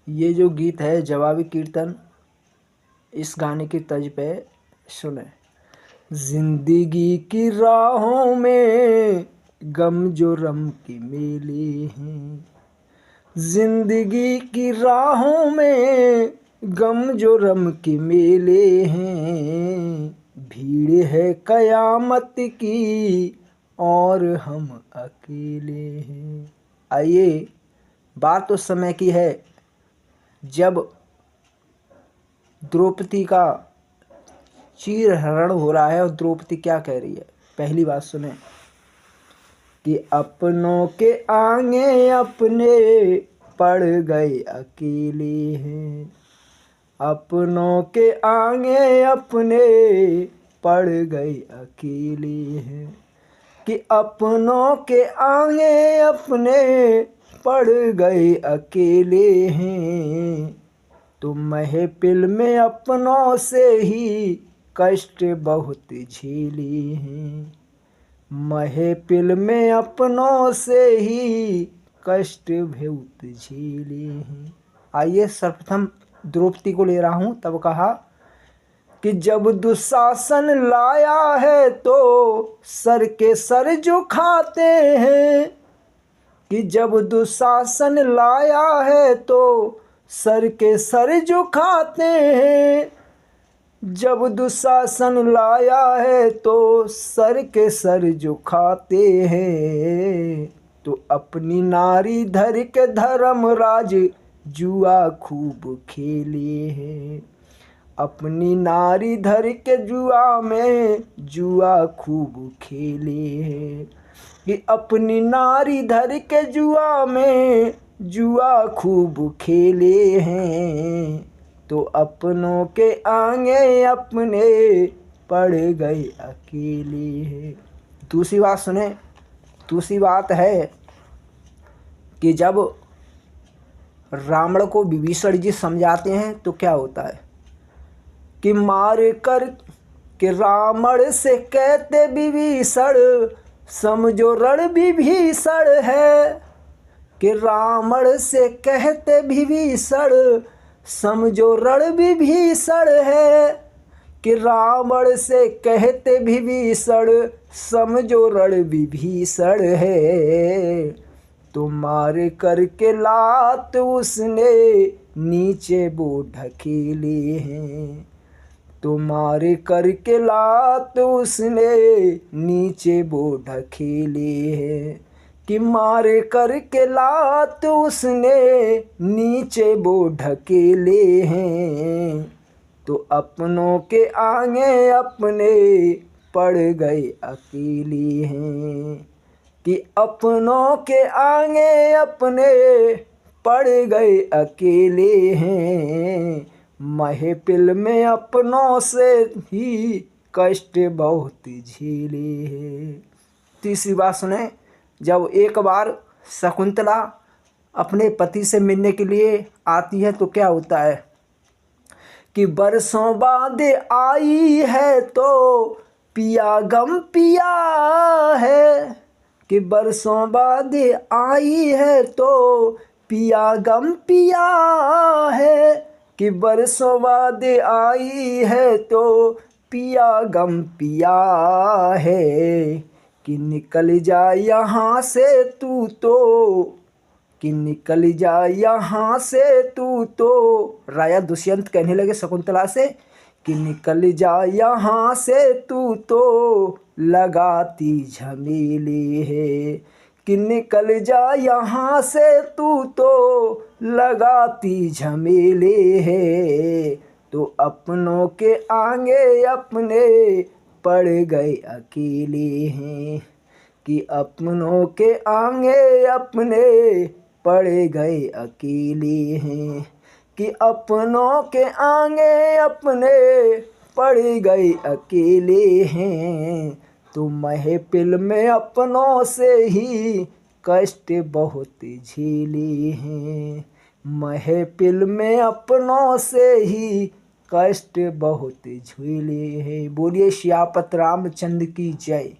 ये जो गीत है जवाबी कीर्तन, इस गाने की तर्ज पे सुने। जिंदगी की राहों में गम जो रम के मेले हैं, जिंदगी की राहों में गम जो रम के मेले हैं, भीड़ है कयामत की और हम अकेले हैं। आइए, बात उस समय की है जब द्रौपदी का चीरहरण हो रहा है और द्रौपदी क्या कह रही है। पहली बात सुने कि अपनों के आगे अपने पड़ गए अकेले हैं, अपनों के आगे अपने पड़ गए अकेले हैं, कि अपनों के आगे अपने पड़ गए अकेले हैं, तो महफिल में अपनों से ही कष्ट बहुत झेले हैं, महफिल में अपनों से ही कष्ट बहुत झेले हैं। आइए सर्वप्रथम द्रौपदी को ले रहा हूँ। तब कहा कि जब दुशासन लाया है तो सर के सर झुकाते हैं, कि जब दुशासन लाया है तो सर के सर झुकाते हैं, जब दुशासन लाया है तो सर के सर झुकाते हैं, तो अपनी नारी धर के धर्मराज जुआ खूब खेले हैं, अपनी नारी धर के जुआ में जुआ खूब खेले हैं, कि अपनी नारी धर के जुआ में जुआ खूब खेले हैं, तो अपनों के आगे अपने पड़ गए अकेले हैं। दूसरी बात सुने। दूसरी बात है कि जब रावण को विभीषण जी समझाते हैं तो क्या होता है कि मार कर कि रावण से कहते विभीषण समझो रण विभीषण है, कि रावण से कहते विभीषण समझो रण विभीषण है, कि रावण से कहते विभीषण समझो रण विभीषण है, तो मार करके लात उसने नीचे वो ढकेले हैं, तो मार करके लात उसने नीचे वो ढकेले हैं, कि मार करके लात उसने नीचे वो ढकेले हैं, तो अपनों के आगे अपने पड़ गए अकेले हैं, कि अपनों के आगे अपने पड़ गए अकेले हैं, महफिल में अपनों से ही कष्ट बहुत झेले हैं। तीसरी बात सुने। जब एक बार शकुंतला अपने पति से मिलने के लिए आती है तो क्या होता है कि बरसों बाद आई है तो पिया गम पिया है, कि बरसों बाद आई है तो पिया गम पिया है, कि बरसों बाद आई है तो पिया गम पिया है, कि निकल जा यहाँ से तू तो, कि निकल जा यहाँ से तू तो, राजा दुष्यंत कहने लगे शकुंतला से कि निकल जा यहाँ से तू तो लगाती झमेले है, कि निकल जा यहाँ से तू तो लगाती झमेले है, तो अपनों के आगे अपने पड़ गए अकेले हैं, कि अपनों के आगे अपने पड़ गए अकेले हैं, कि अपनों के आगे अपने पड़ गए अकेले हैं, तो महफिल में अपनों से ही कष्ट बहुत झेले हैं, महफिल में अपनों से ही कष्ट बहुत झेले हैं। बोलिए सियापत रामचंद्र की जय।